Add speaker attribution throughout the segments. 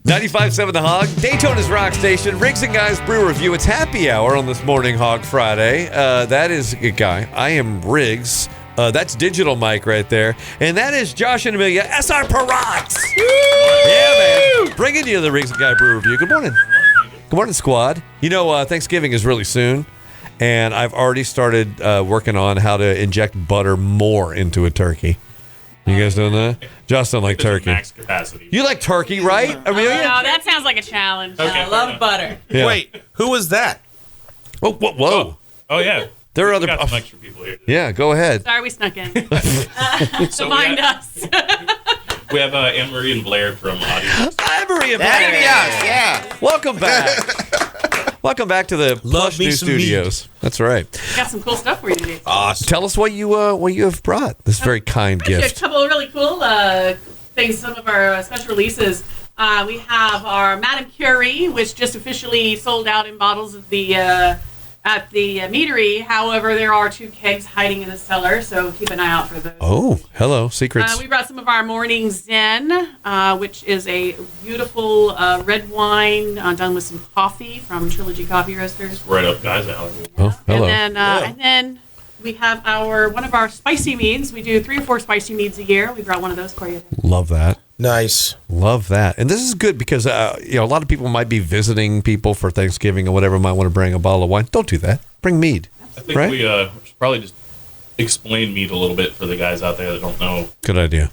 Speaker 1: 95.7 The Hog, Daytona's rock station, Riggs and Guys Brew Review. It's happy hour on this morning, Hog Friday. That is a guy. I am Riggs. That's Digital Mike right there. And that is Josh and Amelia, SR Parrots. Yeah, man. Bringing you the Riggs and Guy Brew Review. Good morning. Good morning, squad. You know, Thanksgiving is really soon. And I've already started working on how to inject butter more into a turkey. You guys doing that? Josh don't like turkey.
Speaker 2: Max capacity.
Speaker 1: You like turkey, right, Amelia?
Speaker 3: No, that sounds like a challenge.
Speaker 2: Okay,
Speaker 3: I love butter.
Speaker 1: Yeah.
Speaker 4: Wait, who was that?
Speaker 1: Whoa.
Speaker 2: Oh yeah.
Speaker 1: There are
Speaker 2: We
Speaker 1: other.
Speaker 2: got some extra people here.
Speaker 1: Yeah, go ahead.
Speaker 3: Sorry we snuck in.
Speaker 2: So
Speaker 3: Mind us.
Speaker 2: we have Anne-Marie and Blair from Audience.
Speaker 1: Hi, Maria.
Speaker 4: Yeah.
Speaker 1: Welcome back. Welcome back to the Plush
Speaker 4: me
Speaker 1: New
Speaker 4: some
Speaker 1: Studios. That's right.
Speaker 3: Got some cool stuff for you today.
Speaker 4: Awesome.
Speaker 1: Tell us what you have brought. This very kind
Speaker 3: Actually,
Speaker 1: gift.
Speaker 3: a couple of really cool things, some of our special releases. We have our Madame Curie, which just officially sold out in bottles at the meadery. However, there are 2 kegs hiding in the cellar, so keep an eye out for those.
Speaker 1: Oh, hello, secrets.
Speaker 3: We brought some of our Morning Zen, which is a beautiful red wine done with some coffee from Trilogy Coffee Roasters.
Speaker 2: Right up, guys. Alley.
Speaker 1: Oh, hello.
Speaker 3: And then we have one of our spicy meads. We do 3 or 4 spicy meads a year. We brought one of those for you.
Speaker 1: Love that.
Speaker 4: Nice.
Speaker 1: Love that. And this is good because a lot of people might be visiting people for Thanksgiving or whatever, might want to bring a bottle of wine. Don't do that. Bring mead.
Speaker 2: I think
Speaker 1: Right?
Speaker 2: we should probably just explain mead a little bit for the guys out there that don't know.
Speaker 1: Good idea.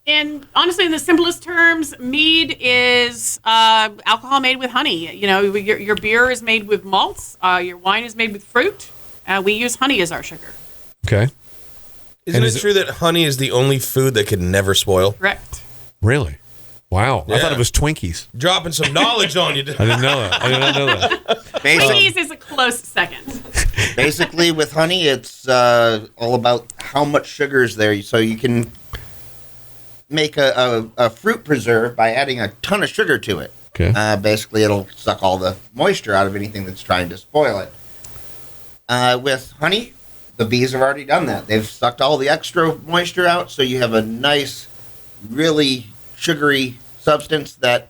Speaker 3: And honestly, in the simplest terms, mead is alcohol made with honey. You know, your beer is made with malts. Your wine is made with fruit. We use honey as our sugar.
Speaker 1: Okay.
Speaker 4: Isn't it true that honey is the only food that can never spoil?
Speaker 3: Correct.
Speaker 1: Really? Wow. I
Speaker 4: Yeah.
Speaker 1: thought it was Twinkies.
Speaker 4: Dropping some knowledge on you.
Speaker 1: I didn't know that. I did not know that.
Speaker 3: Twinkies is a close second.
Speaker 5: Basically, with honey, it's all about how much sugar is there. So you can make a fruit preserve by adding a ton of sugar to it.
Speaker 1: Okay.
Speaker 5: Basically, it'll suck all the moisture out of anything that's trying to spoil it. With honey, the bees have already done that. They've sucked all the extra moisture out, so you have a nice, really sugary substance that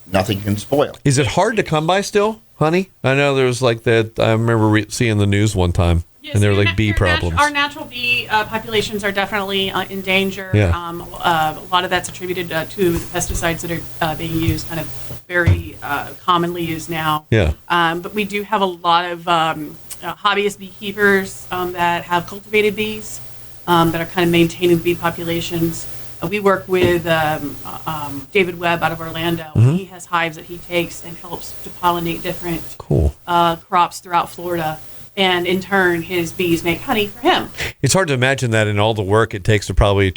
Speaker 5: nothing can spoil.
Speaker 1: Is it hard to come by still, honey? I know there was like that. I remember seeing the news one time,
Speaker 3: Yes,
Speaker 1: and there were
Speaker 3: your
Speaker 1: like bee problems.
Speaker 3: Our natural bee populations are definitely in danger.
Speaker 1: Yeah.
Speaker 3: A lot of that's attributed to the pesticides that are being used, kind of very commonly used now.
Speaker 1: Yeah.
Speaker 3: But we do have a lot of hobbyist beekeepers that have cultivated bees that are kind of maintaining the bee populations. We work with David Webb out of Orlando.
Speaker 1: Mm-hmm.
Speaker 3: He has hives that he takes and helps to pollinate different
Speaker 1: Cool.
Speaker 3: crops throughout Florida. And in turn, his bees make honey for him.
Speaker 1: It's hard to imagine that in all the work it takes to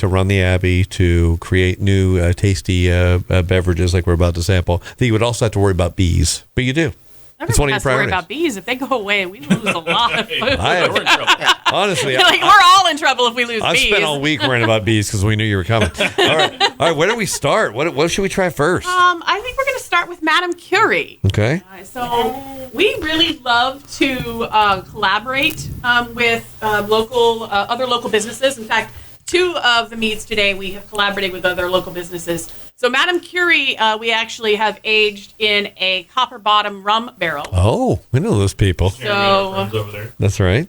Speaker 1: run the Abbey, to create new tasty beverages like we're about to sample, that you would also have to worry about bees. But you do. It's one of your
Speaker 3: Everyone has to worry
Speaker 1: priorities.
Speaker 3: about bees. If they go away, we lose a lot of food.
Speaker 2: We're in trouble.
Speaker 1: Honestly,
Speaker 3: Like, we're all in trouble if we lose
Speaker 1: I've
Speaker 3: bees.
Speaker 1: spent all week worrying about bees because we knew you were coming. All right. Where do we start? What should we try first?
Speaker 3: I think we're going to start with Madame Curie.
Speaker 1: Okay.
Speaker 3: So we really love to collaborate with other local businesses. In fact, 2 of the meads today we have collaborated with other local businesses. So Madame Curie, we actually have aged in a copper bottom rum barrel.
Speaker 1: Oh, we know those people.
Speaker 2: Jeremy, our friends over there.
Speaker 1: That's right.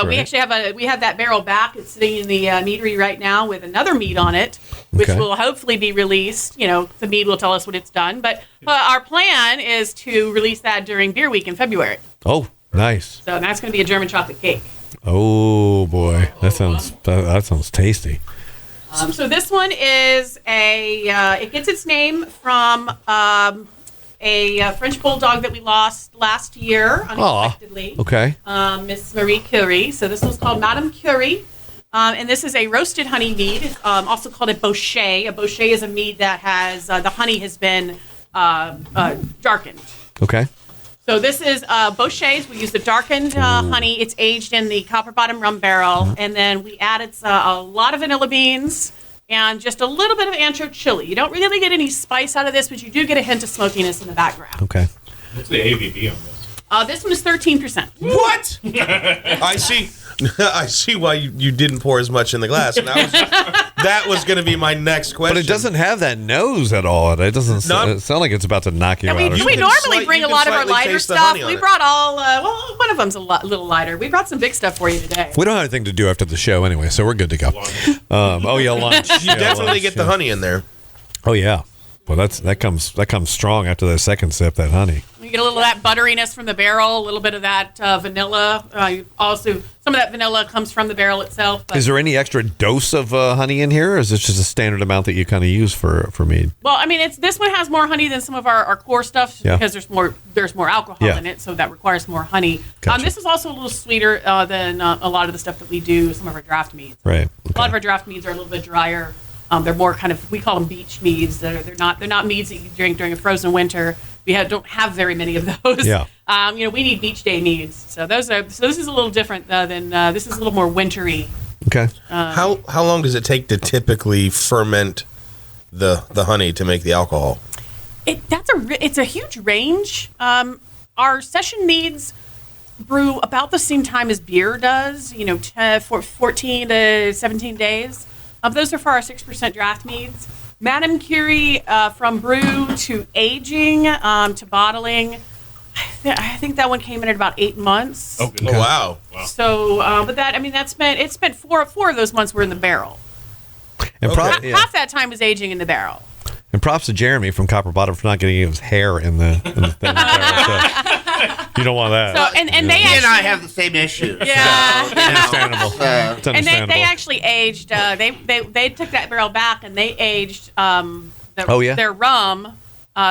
Speaker 3: We actually have that barrel back. It's sitting in the meadery right now with another mead on it, which
Speaker 1: Okay.
Speaker 3: will hopefully be released. You know, the mead will tell us what it's done. But our plan is to release that during Beer Week in February.
Speaker 1: Oh, nice.
Speaker 3: So that's going to be a German chocolate cake.
Speaker 1: Oh boy, that sounds tasty.
Speaker 3: So this one is it gets its name from a French bulldog that we lost last year unexpectedly.
Speaker 1: Okay.
Speaker 3: Miss Marie Curie. So this one's called Madame Curie. And this is a roasted honey mead. It's also called a bochet. A bochet is a mead that has the honey has been darkened.
Speaker 1: Okay.
Speaker 3: So this is bochet's. We use the darkened honey. It's aged in the copper bottom rum barrel. And then we added a lot of vanilla beans and just a little bit of ancho chili. You don't really get any spice out of this, but you do get a hint of smokiness in the background.
Speaker 1: Okay.
Speaker 2: What's the ABV on this?
Speaker 3: This one is 13%.
Speaker 4: What? I see. I see why you didn't pour as much in the glass. And that was going to be my next question.
Speaker 1: But it doesn't have that nose at all. It doesn't sound like it's about to knock you out.
Speaker 3: We
Speaker 1: or
Speaker 3: normally bring a lot of our lighter stuff. We
Speaker 4: it.
Speaker 3: brought all, one of them's a little lighter. We brought some big stuff for you today.
Speaker 1: We don't have anything to do after the show anyway, so we're good to go. Lunch.
Speaker 4: You definitely get the honey in there.
Speaker 1: Oh, yeah. Well, that comes strong after that second sip, that honey.
Speaker 3: You get a little of that butteriness from the barrel, a little bit of that vanilla. Also, some of that vanilla comes from the barrel itself. But,
Speaker 1: is there any extra dose of honey in here, or is this just a standard amount that you kind of use for mead?
Speaker 3: Well, I mean, this one has more honey than some of our core stuff because there's more alcohol in it, so that requires more honey.
Speaker 1: Gotcha.
Speaker 3: This is also a little sweeter than a lot of the stuff that we do, some of our draft meads.
Speaker 1: Right. Okay.
Speaker 3: A lot of our draft meads are a little bit drier. They're more kind of, we call them beach meads. They're not meads that you drink during a frozen winter. We don't have very many of those.
Speaker 1: Yeah.
Speaker 3: We need beach day meads. So this is a little different than this is a little more wintry.
Speaker 1: Okay.
Speaker 4: How long does it take to typically ferment the honey to make the alcohol?
Speaker 3: It's a huge range. Our session meads brew about the same time as beer does. For 14 to 17 days. Those are for our 6% draft meads. Madame Curie, from brew to aging to bottling, I think that one came in at about 8 months.
Speaker 2: Okay.
Speaker 4: Oh, wow.
Speaker 3: So, but it spent four of those months were in the barrel.
Speaker 1: And
Speaker 3: Half that time was aging in the barrel.
Speaker 1: And props to Jeremy from Copper Bottom for not getting his hair in the barrel. You don't want that.
Speaker 3: So, and they
Speaker 5: He
Speaker 3: actually,
Speaker 5: and I have the same issues.
Speaker 3: Yeah.
Speaker 1: Understandable. It's
Speaker 3: And
Speaker 1: understandable.
Speaker 3: they actually aged. They took that barrel back and they aged their rum.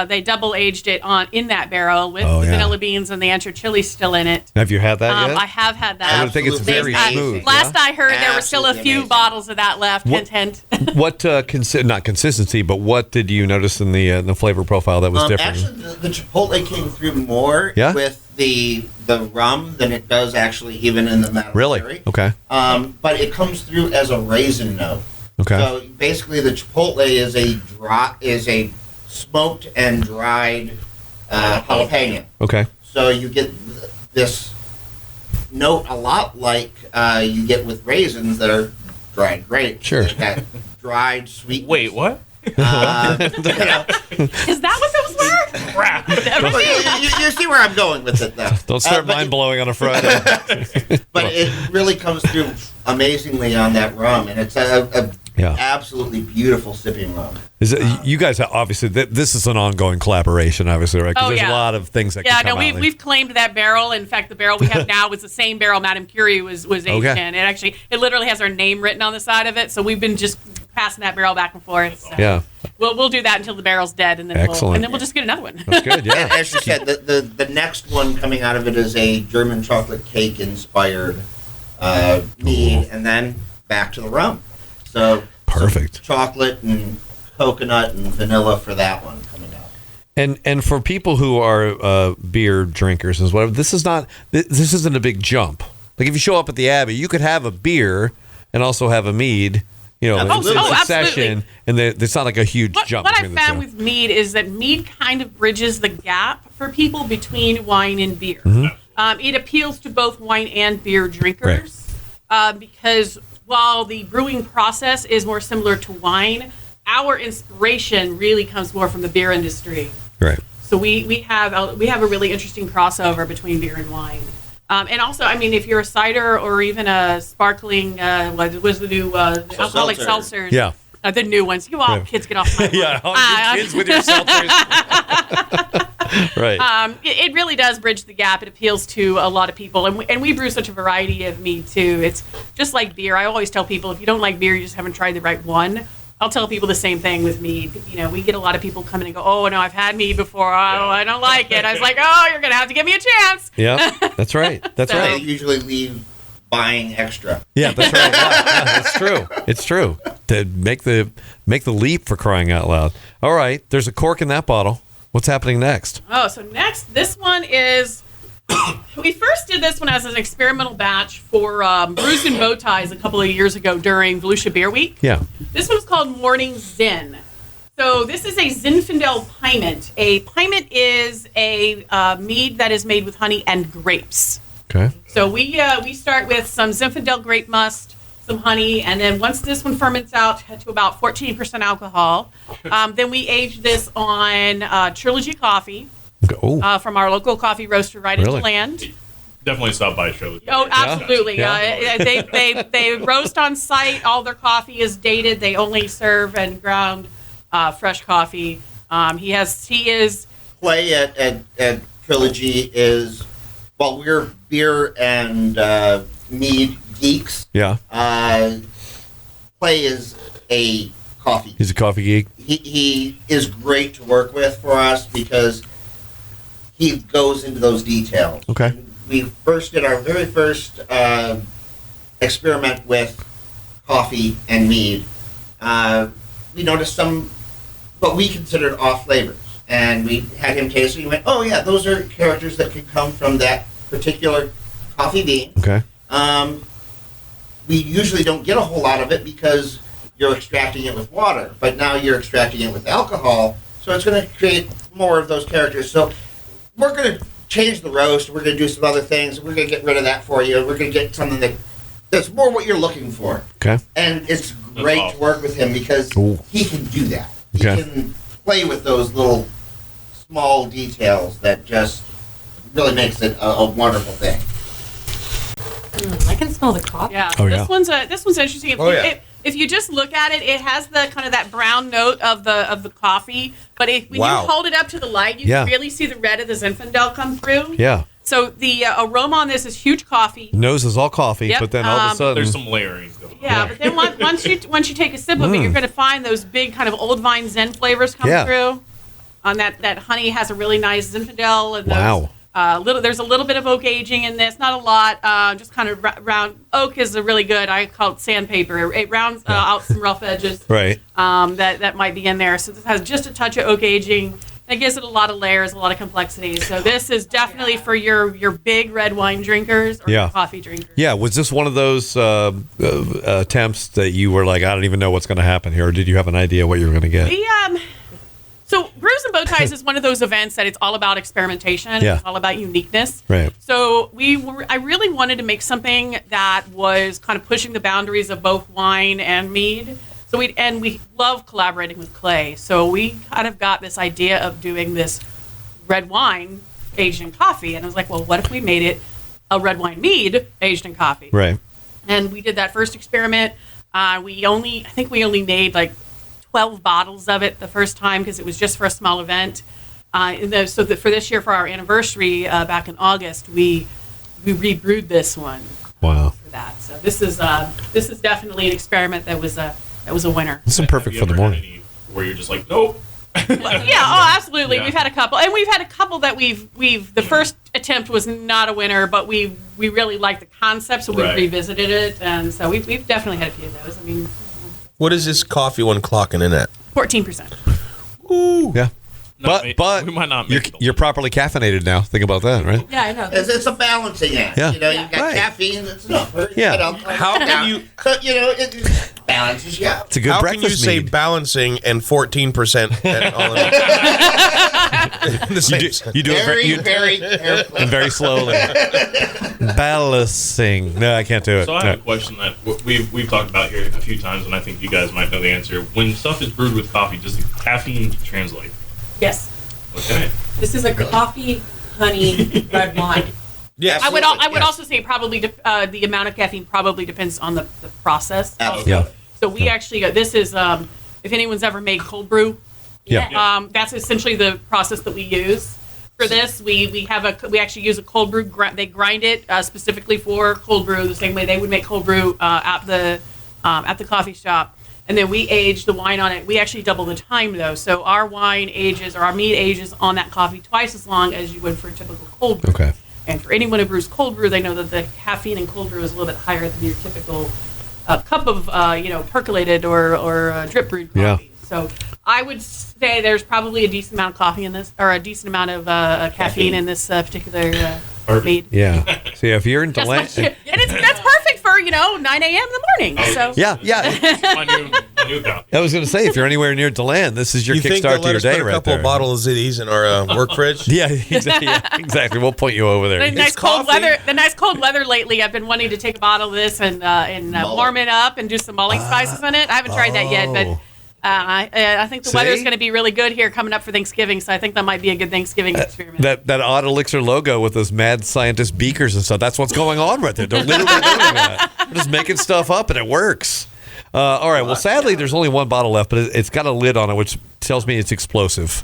Speaker 3: They double aged it in that barrel with the vanilla beans and the ancho chili still in it.
Speaker 1: Have you had that yet?
Speaker 3: I have had that.
Speaker 1: I would think it's very smooth.
Speaker 3: Last I heard, there were still a
Speaker 5: Absolutely
Speaker 3: few
Speaker 5: amazing.
Speaker 3: bottles of that left. Hint.
Speaker 1: What not consistency, but what did you notice in the flavor profile that was different?
Speaker 5: Actually, the chipotle came through more with the rum than it does actually even in the Madame
Speaker 1: Really?
Speaker 5: Curie.
Speaker 1: Okay.
Speaker 5: But it comes through as a raisin note.
Speaker 1: Okay.
Speaker 5: So basically, the chipotle is a smoked and dried jalapeno.
Speaker 1: Okay.
Speaker 5: So you get this note a lot like you get with raisins that are dried grapes.
Speaker 1: Sure.
Speaker 5: They've got dried sweet.
Speaker 2: Wait, what?
Speaker 3: Is that what those were?
Speaker 2: Crap.
Speaker 5: You see where I'm going with it, though.
Speaker 1: Don't start mind blowing on a Friday.
Speaker 5: But it really comes through amazingly on that rum, and it's a absolutely beautiful sipping rum.
Speaker 1: Is it, you guys obviously this is an ongoing collaboration, obviously, right? Because there's a lot of things that can come out.
Speaker 3: We've claimed that barrel. In fact, the barrel we have now is the same barrel Madame Curie was aged in. It literally has our name written on the side of it. So we've been just passing that barrel back and forth. So.
Speaker 1: Yeah.
Speaker 3: We'll do that until the barrel's dead, and then we'll just get another one.
Speaker 1: That's good. Yeah.
Speaker 5: As you said, the next one coming out of it is a German chocolate cake inspired mead, and then back to the rum. So
Speaker 1: perfect.
Speaker 5: Chocolate and coconut and vanilla for that one coming out.
Speaker 1: And for people who are beer drinkers and whatever, this isn't a big jump. Like if you show up at the Abbey, you could have a beer and also have a mead. In succession, and it's not like a huge jump.
Speaker 3: What I found with mead is that mead kind of bridges the gap for people between wine and beer.
Speaker 1: Mm-hmm.
Speaker 3: It appeals to both wine and beer drinkers because while the brewing process is more similar to wine, our inspiration really comes more from the beer industry.
Speaker 1: Right.
Speaker 3: So we have a really interesting crossover between beer and wine. And also, I mean, if you're a cider or even a sparkling, what was the new alcoholic seltzers?
Speaker 5: Yeah.
Speaker 3: The new ones. You all kids get off my lawn.
Speaker 1: Yeah, you kids with your seltzers. Right.
Speaker 3: It really does bridge the gap. It appeals to a lot of people. And we brew such a variety of mead, too. It's just like beer. I always tell people, if you don't like beer, you just haven't tried the right one. I'll tell people the same thing with mead. We get a lot of people coming and go, oh, no, I've had mead before. Oh, I don't like it. I was like, oh, you're going to have to give me a chance.
Speaker 1: Yeah, that's right. That's
Speaker 5: They
Speaker 1: right.
Speaker 5: usually leave buying extra.
Speaker 1: Yeah, that's right. Yeah, that's true. It's true. To make the leap, for crying out loud. All right, there's a cork in that bottle. What's happening next?
Speaker 3: Oh, so next, this one is... We first did this one as an experimental batch for Brews and Bow Ties a couple of years ago during Volusia Beer Week.
Speaker 1: Yeah.
Speaker 3: This one's called Morning Zin. So this is a Zinfandel Piment. A Piment is a mead that is made with honey and grapes.
Speaker 1: Okay.
Speaker 3: So we start with some Zinfandel grape must, some honey, and then once this one ferments out to about 14% alcohol, then we age this on Trilogy coffee
Speaker 1: Oh,
Speaker 3: from our local coffee roaster right in
Speaker 1: Really?
Speaker 3: DeLand.
Speaker 2: Definitely stop by Trilogy.
Speaker 3: Oh, absolutely.
Speaker 1: Yeah.
Speaker 3: They roast on site. All their coffee is dated. They only serve and ground fresh coffee. He is
Speaker 5: Clay at Trilogy is, well, we're beer and mead geeks.
Speaker 1: yeah.
Speaker 5: Clay is a coffee.
Speaker 1: He's a coffee geek.
Speaker 5: He is great to work with for us because he goes into those details.
Speaker 1: Okay.
Speaker 5: We did our very first experiment with coffee and mead. We noticed some what we considered off flavors, and we had him taste it. He went, "Oh yeah, those are characters that could come from that particular coffee bean."
Speaker 1: Okay.
Speaker 5: We usually don't get a whole lot of it because you're extracting it with water, but now you're extracting it with alcohol, so it's going to create more of those characters. So we're going to change the roast. We're going to do some other things. We're going to get rid of that for you. We're going to get something that's more what you're looking for.
Speaker 1: Okay.
Speaker 5: And it's great to work with him because
Speaker 1: Ooh.
Speaker 5: he can do that. He
Speaker 1: Okay.
Speaker 5: can play with those little small details that just really makes it a wonderful thing.
Speaker 6: I can smell the coffee.
Speaker 3: Yeah.
Speaker 1: Oh,
Speaker 3: this
Speaker 1: yeah.
Speaker 3: one's interesting. If you just look at it, it has the kind of that brown note of the coffee. But when
Speaker 4: Wow.
Speaker 3: you hold it up to the light, you
Speaker 1: Yeah.
Speaker 3: can really see the red of the Zinfandel come through.
Speaker 1: Yeah.
Speaker 3: So the aroma on this is huge coffee.
Speaker 1: Nose is all coffee,
Speaker 3: Yep,
Speaker 1: but then all of a sudden,
Speaker 2: There's some layering going on.
Speaker 3: Yeah, but then once you take a sip of it, you're going to find those big kind of old vine Zen flavors come
Speaker 1: Yeah.
Speaker 3: through. On that honey has a really nice Zinfandel and those,
Speaker 1: Wow.
Speaker 3: there's a little bit of oak aging in this, not a lot. Just kind of round. Oak is a really good. I call it sandpaper. It rounds out some rough edges.
Speaker 1: right.
Speaker 3: That might be in there. So this has just a touch of oak aging. It gives it a lot of layers, a lot of complexity. So this is definitely for your big red wine drinkers or
Speaker 1: Yeah.
Speaker 3: your coffee drinkers.
Speaker 1: Yeah. Was this one of those attempts that you were like, I don't even know what's going to happen here, or did you have an idea what you were going to get?
Speaker 3: So Brews and Bowties is one of those events that it's all about experimentation.
Speaker 1: Yeah.
Speaker 3: It's all about uniqueness.
Speaker 1: Right.
Speaker 3: So I really wanted to make something that was kind of pushing the boundaries of both wine and mead. So we love collaborating with Clay. So we kind of got this idea of doing this red wine aged in coffee. And I was like, well, what if we made it a red wine mead aged in coffee?
Speaker 1: Right.
Speaker 3: And we did that first experiment. I think we only made like 12 bottles of it the first time because it was just for a small event. For this year, for our anniversary back in August, we rebrewed this one.
Speaker 1: Wow.
Speaker 3: For that. So this is definitely an experiment that was a winner.
Speaker 1: This is perfect
Speaker 2: Have
Speaker 1: for
Speaker 2: you
Speaker 1: the
Speaker 2: ever had
Speaker 1: morning.
Speaker 2: any where you're just like, nope.
Speaker 3: Yeah, absolutely.
Speaker 2: Yeah.
Speaker 3: We've had a couple, and we've had a couple that the first attempt was not a winner, but we really liked the concept, so we
Speaker 2: Right.
Speaker 3: revisited it, and so we've definitely had a few of those. I mean,
Speaker 4: What is this coffee one clocking in at?
Speaker 3: 14%.
Speaker 4: Ooh.
Speaker 1: Yeah.
Speaker 2: Not
Speaker 1: But
Speaker 2: we might not
Speaker 1: you're,
Speaker 2: make the
Speaker 1: you're properly caffeinated now. Think about that, right?
Speaker 6: Yeah, I know.
Speaker 5: It's a balancing act.
Speaker 1: Yeah.
Speaker 5: You know, you've got
Speaker 1: Right.
Speaker 5: caffeine that's enough.
Speaker 1: Yeah.
Speaker 4: How can you-
Speaker 5: So, it just balances you out.
Speaker 1: It's a good
Speaker 4: How can you
Speaker 1: breakfast
Speaker 4: say
Speaker 1: mead.
Speaker 4: balancing and 14% at all in the same sentence?
Speaker 1: You do it
Speaker 5: Very,
Speaker 1: very,
Speaker 5: very carefully.
Speaker 1: and very slowly. Balancing. No, I can't do it.
Speaker 2: So I
Speaker 1: No.
Speaker 2: have a question that we've talked about here a few times, and I think you guys might know the answer. When stuff is brewed with coffee, does the caffeine translate?
Speaker 3: Yes.
Speaker 2: Okay.
Speaker 6: This is a coffee, honey, red wine.
Speaker 4: Yes.
Speaker 3: I would
Speaker 5: Absolutely,
Speaker 3: also say probably the amount of caffeine probably depends on the process.
Speaker 5: Absolutely.
Speaker 1: Yeah.
Speaker 3: So we actually this is if anyone's ever made cold brew,
Speaker 1: Yeah.
Speaker 3: that's essentially the process that we use for this. We actually use a cold brew. They grind it specifically for cold brew the same way they would make cold brew at the coffee shop. And then we age the wine on it. We actually double the time though. So our wine ages or our mead ages on that coffee twice as long as you would for a typical cold brew.
Speaker 1: Okay.
Speaker 3: And for anyone who brews cold brew, they know that the caffeine in cold brew is a little bit higher than your typical cup of percolated or drip brewed
Speaker 1: Yeah.
Speaker 3: coffee. So I would say there's probably a decent amount of coffee in this, or a decent amount of caffeine in this particular mead.
Speaker 1: Yeah. See, if you're in
Speaker 3: That's
Speaker 1: DeLand,
Speaker 3: and that's perfect for 9 a.m. in the morning. So
Speaker 1: Yeah.
Speaker 2: my new copy.
Speaker 1: I was going to say, if you're anywhere near DeLand, this is your
Speaker 4: You think
Speaker 1: kickstart
Speaker 4: they'll
Speaker 1: to
Speaker 4: let
Speaker 1: your
Speaker 4: us
Speaker 1: day
Speaker 4: put a
Speaker 1: right
Speaker 4: couple
Speaker 1: there.
Speaker 4: of bottles of these in our work fridge?
Speaker 1: Yeah, exactly. We'll point you over there.
Speaker 3: the nice cold
Speaker 4: coffee.
Speaker 3: weather. The nice cold weather lately. I've been wanting to take a bottle of this and warm it up and do some mulling spices in it. I haven't tried that yet, but I think the weather's
Speaker 1: See?
Speaker 3: going to be really good here coming up for Thanksgiving. So I think that might be a good Thanksgiving experiment.
Speaker 1: That odd Elixir logo with those mad scientist beakers and stuff. That's what's going on right there. They're literally doing that. We're just making stuff up and it works. All right. Well, sadly, there's only one bottle left, but it's got a lid on it, which tells me it's explosive.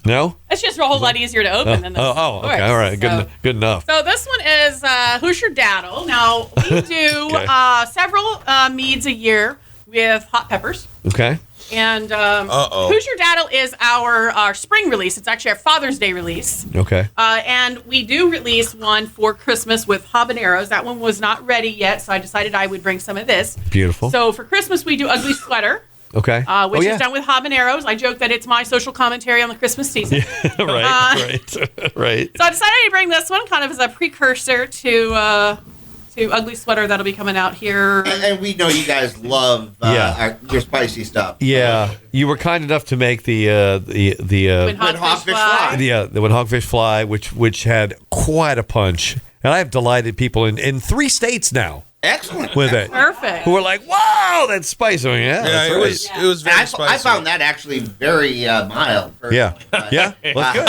Speaker 1: No?
Speaker 3: It's just a whole lot easier to open than this.
Speaker 1: Okay. All right. Good enough.
Speaker 3: So this one is Who's Your Datil? Now, we do
Speaker 1: Okay.
Speaker 3: several meads a year with hot peppers.
Speaker 1: Okay.
Speaker 3: And Who's Your Datil is our spring release. It's actually our Father's Day release.
Speaker 1: Okay.
Speaker 3: And we do release one for Christmas with habaneros. That one was not ready yet, so I decided I would bring some of this.
Speaker 1: Beautiful.
Speaker 3: So for Christmas, we do Ugly Sweater,
Speaker 1: Okay.
Speaker 3: which is done with habaneros. I joke that it's my social commentary on the Christmas season.
Speaker 1: right. Right.
Speaker 3: So I decided to bring this one kind of as a precursor to Ugly Sweater that'll be coming out here.
Speaker 5: And we know you guys love your spicy stuff.
Speaker 1: Yeah. You were kind enough to make the
Speaker 3: When
Speaker 5: Hogfish
Speaker 3: Hogfish
Speaker 5: Fly.
Speaker 1: the When Hogfish Fly, which had quite a punch, and I have delighted people in 3 states now
Speaker 5: Excellent.
Speaker 1: with it,
Speaker 3: Perfect.
Speaker 1: who are like, "Wow, that's spicy!"
Speaker 4: Yeah,
Speaker 1: that's
Speaker 4: it
Speaker 1: right.
Speaker 4: was it was
Speaker 5: And
Speaker 4: very
Speaker 5: I
Speaker 4: spicy.
Speaker 5: found that actually very mild.
Speaker 1: Yeah,
Speaker 5: But,
Speaker 1: yeah, well, good.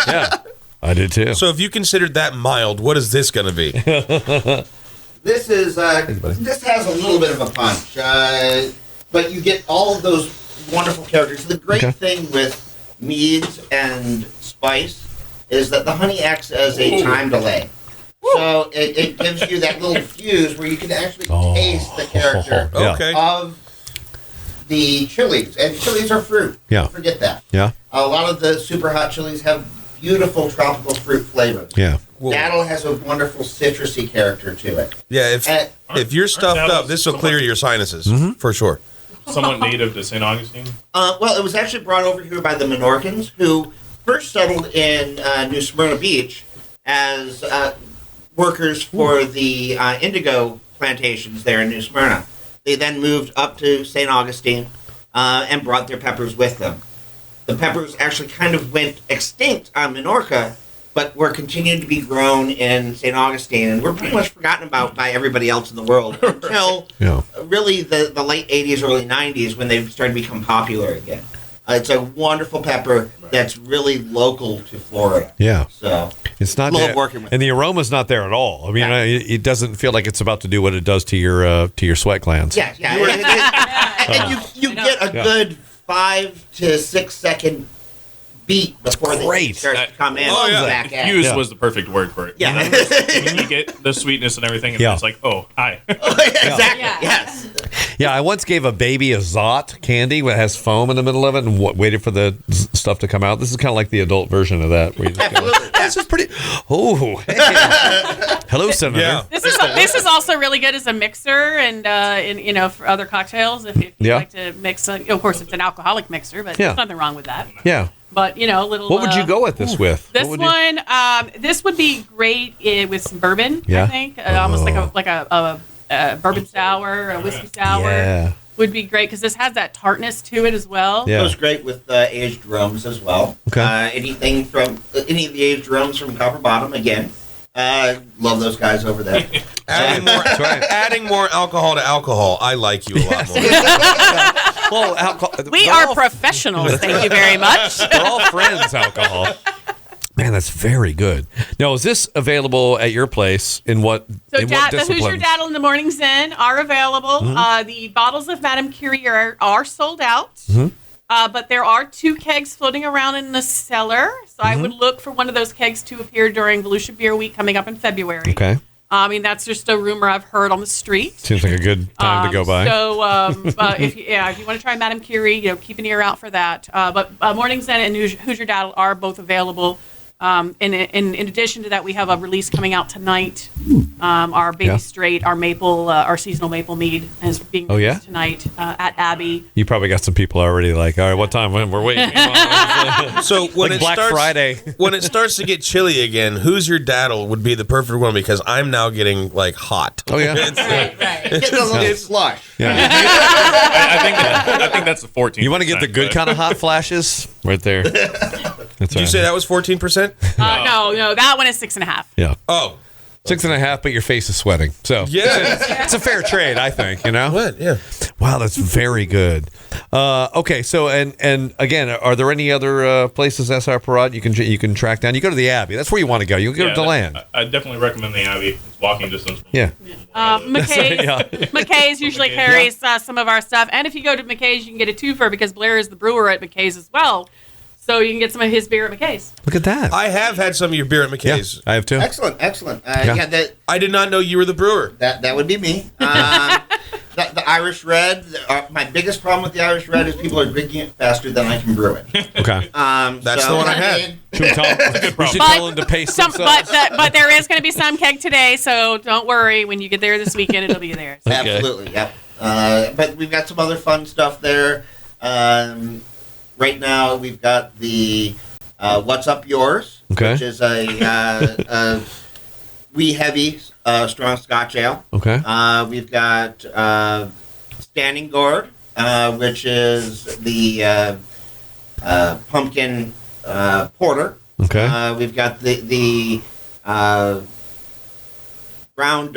Speaker 1: Yeah, I did too.
Speaker 4: So if you considered that mild, what is this going to be?
Speaker 5: This is this has a little bit of a punch, but you get all of those wonderful characters. The great thing with meads and spice is that the honey acts as a time delay. So it gives you that little fuse where you can actually taste the character
Speaker 1: Yeah.
Speaker 4: Okay.
Speaker 5: of the chilies. And chilies are fruit.
Speaker 1: Yeah.
Speaker 5: Don't forget that.
Speaker 1: Yeah,
Speaker 5: A lot of the super hot chilies have beautiful tropical fruit flavors.
Speaker 1: yeah.
Speaker 4: Well,
Speaker 5: Datil has a wonderful citrusy character to it.
Speaker 4: yeah,
Speaker 5: And
Speaker 4: if you're stuffed up, this will clear your sinuses for sure.
Speaker 2: Somewhat native to St. Augustine.
Speaker 5: well, it was actually brought over here by the Menorcans, who first settled in New Smyrna Beach as workers for the indigo plantations there in New Smyrna. They then moved up to St. Augustine and brought their peppers with them. The peppers actually kind of went extinct on Minorca, but were continued to be grown in St. Augustine, and were pretty much forgotten about by everybody else in the world until
Speaker 1: Yeah.
Speaker 5: really the late 80s, early 90s when they started to become popular again. It's a wonderful pepper that's really local to Florida.
Speaker 1: Yeah.
Speaker 5: So
Speaker 1: It's not
Speaker 5: Love
Speaker 1: there,
Speaker 5: working with
Speaker 1: and the aroma's not there at all. I mean,
Speaker 5: Yeah.
Speaker 1: it doesn't feel like it's about to do what it does to your sweat glands.
Speaker 5: yeah. And you get a good 5 to 6 second beat before
Speaker 1: great.
Speaker 5: they start to come in.
Speaker 4: Oh, yeah.
Speaker 5: Back at.
Speaker 2: Fuse
Speaker 1: Yeah.
Speaker 2: was the perfect word for it.
Speaker 5: Yeah.
Speaker 2: You get the sweetness and everything, and
Speaker 1: Yeah.
Speaker 2: then it's like, oh, hi.
Speaker 5: Exactly.
Speaker 6: Yeah.
Speaker 5: Yes.
Speaker 1: Yeah, I once gave a baby a Zot candy that has foam in the middle of it and waited for the stuff to come out. This is kind of like the adult version of that. Where you just go,
Speaker 5: Absolutely.
Speaker 1: this is pretty. Oh, hey. Hello, Senator.
Speaker 4: Yeah.
Speaker 3: This is also really good as a mixer and for other cocktails if you
Speaker 1: Yeah.
Speaker 3: like to mix. Of course, it's an alcoholic mixer, but
Speaker 1: Yeah.
Speaker 3: there's nothing wrong with that.
Speaker 1: Yeah.
Speaker 3: But a little.
Speaker 1: What would you go with this with?
Speaker 3: This
Speaker 1: What would you-
Speaker 3: one, this would be great with some bourbon.
Speaker 1: Yeah?
Speaker 3: I think almost like a bourbon sour, a whiskey sour
Speaker 1: Yeah.
Speaker 3: would be great because this has that tartness to it as well.
Speaker 1: Yeah.
Speaker 5: Goes great with aged rums as well.
Speaker 1: Okay.
Speaker 5: Anything from any of the aged rums from Copper Bottom again. Love those guys over there.
Speaker 4: Adding more,
Speaker 1: That's right.
Speaker 4: adding more alcohol to alcohol. I like you a lot more.
Speaker 1: Well, alcohol.
Speaker 3: We
Speaker 1: we're
Speaker 3: are
Speaker 1: all-
Speaker 3: professionals. Thank you very much.
Speaker 1: We're all friends. Alcohol. Man, that's very good. Now, is this available at your place? In what?
Speaker 3: So
Speaker 1: in what
Speaker 3: the Who's Your
Speaker 1: disciplines?
Speaker 3: Datil in the Morning Zen are available.
Speaker 1: Mm-hmm.
Speaker 3: The bottles of Madame Curie are sold out.
Speaker 1: Mm-hmm.
Speaker 3: But there are 2 kegs floating around in the cellar. So I
Speaker 1: Mm-hmm.
Speaker 3: would look for one of those kegs to appear during Volusia Beer Week coming up in February.
Speaker 1: Okay.
Speaker 3: I mean, that's just a rumor I've heard on the street.
Speaker 1: Seems like a good time to go by.
Speaker 3: So if you want to try Madame Curie, keep an ear out for that. But Morning Zen and Who's Your Datil are both available In addition to that, we have a release coming out tonight. Our Baby
Speaker 1: Yeah. Straight,
Speaker 3: our maple, our seasonal maple mead is being
Speaker 1: Oh,
Speaker 3: released
Speaker 1: yeah?
Speaker 3: tonight at Abbey.
Speaker 1: You probably got some people already like, all right, what time? When we're waiting.
Speaker 4: So when
Speaker 1: Like
Speaker 4: it
Speaker 1: Black
Speaker 4: starts,
Speaker 1: Friday.
Speaker 4: when it starts to get chilly again, who's your daddle would be the perfect one because I'm now getting like hot.
Speaker 1: Oh, yeah?
Speaker 6: Right, right.
Speaker 5: Getting a little slush.
Speaker 2: I think that's the 14.
Speaker 1: You want to get the good kind of hot flashes? Right there. That's
Speaker 4: Did you say that was 14%?
Speaker 3: No, that one is 6.5.
Speaker 1: Yeah.
Speaker 4: Oh,
Speaker 1: 6.5, but your face is sweating. So
Speaker 4: yeah.
Speaker 1: it's a fair trade, I think, you know?
Speaker 4: What? Yeah.
Speaker 1: Wow, that's very good. Okay, so and again, are there any other places SR Parade you can track down? You go to the Abbey. That's where you want to go. You go to DeLand.
Speaker 2: I definitely recommend the Abbey. It's walking distance. From
Speaker 1: Yeah.
Speaker 3: McKay's,
Speaker 1: Yeah.
Speaker 3: McKay's usually carries some of our stuff. And if you go to McKay's, you can get a twofer because Blair is the brewer at McKay's as well. So you can get some of his beer at McKay's.
Speaker 1: Look at that.
Speaker 4: I have had some of your beer at McKay's.
Speaker 1: I have too.
Speaker 5: Excellent.
Speaker 1: Yeah.
Speaker 5: Yeah,
Speaker 4: I did not know you were the brewer.
Speaker 5: that would be me. The Irish Red. My biggest problem with the Irish Red is people are drinking it faster than I can brew it.
Speaker 1: Okay.
Speaker 4: That's the one I had.
Speaker 1: Should we tell them to pace themselves?
Speaker 3: But there is going to be some keg today, so don't worry. When you get there this weekend, it'll be there.
Speaker 1: Okay.
Speaker 5: Absolutely, yep. But we've got some other fun stuff there. Right now, we've got the What's Up Yours,
Speaker 1: Okay.
Speaker 5: which is a wee heavy strong Scotch ale.
Speaker 1: Okay.
Speaker 5: We've got Standing Gourd, which is the pumpkin porter.
Speaker 1: Okay.
Speaker 5: We've got the Brown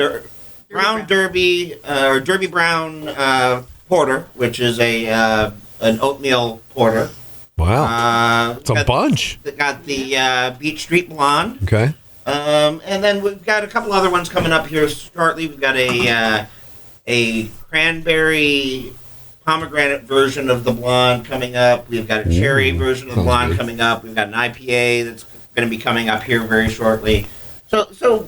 Speaker 5: Derby or Derby Brown porter, which is an oatmeal porter.
Speaker 1: Wow. It's a
Speaker 5: got-
Speaker 1: bunch.
Speaker 5: Got the Beach Street Blonde.
Speaker 1: Okay.
Speaker 5: And then we've got a couple other ones coming up here shortly. We've got a cranberry pomegranate version of the blonde coming up. We've got a cherry version of the
Speaker 1: sounds
Speaker 5: blonde
Speaker 1: good.
Speaker 5: coming up. We've got an IPA that's going to be coming up here very shortly. So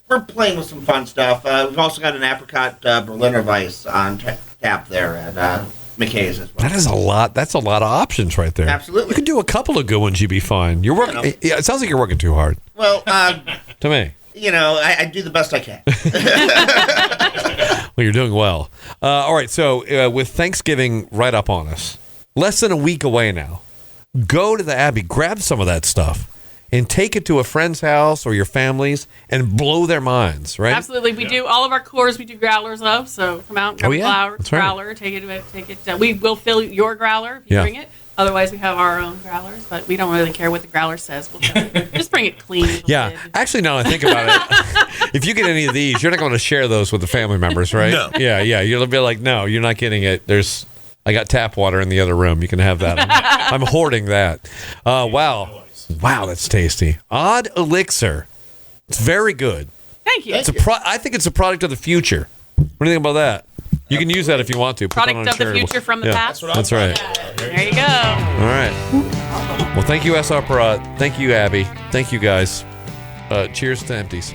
Speaker 5: we're playing with some fun stuff. We've also got an apricot Berliner Weiss on tap there at McKay's as well.
Speaker 1: That is a lot. That's a lot of options right there.
Speaker 5: Absolutely.
Speaker 1: You could do a couple of good ones. You'd be fine. You're working.
Speaker 5: know.
Speaker 1: Yeah, it sounds like you're working too hard
Speaker 5: Well,
Speaker 1: to me.
Speaker 5: I do the best I can.
Speaker 1: Well, you're doing well. All right. So with Thanksgiving right up on us, less than a week away now, go to the Abbey, grab some of that stuff, and take it to a friend's house or your family's and blow their minds. Right?
Speaker 3: Absolutely, we do all of our cores. We do growlers of, so come out and grab
Speaker 1: Oh, yeah.
Speaker 3: a
Speaker 1: That's right.
Speaker 3: growler. Take it. We will fill your growler if you
Speaker 1: Yeah.
Speaker 3: bring it. Otherwise, we have our own growlers, but we don't really care what the growler says. We'll tell you. Just bring it clean. with a
Speaker 1: Yeah.
Speaker 3: lid.
Speaker 1: Actually, now that I think about it, if you get any of these, you're not going to share those with the family members, right?
Speaker 4: No.
Speaker 1: Yeah. You'll be like, no, you're not getting it. I got tap water in the other room. You can have that. I'm hoarding that. Wow. Wow, that's tasty. Odd Elixir. It's very good.
Speaker 3: Thank you.
Speaker 1: It's I think it's a product of the future. What do you think about that? You can use that if you want to. Put that
Speaker 3: Product
Speaker 1: on
Speaker 3: of the
Speaker 1: charitable-
Speaker 3: future from the
Speaker 1: Yeah,
Speaker 3: past.
Speaker 1: That's right.
Speaker 3: There you go.
Speaker 1: All right. Well, thank you, SR Parade. Thank you, Abby. Thank you, guys. Cheers to empties.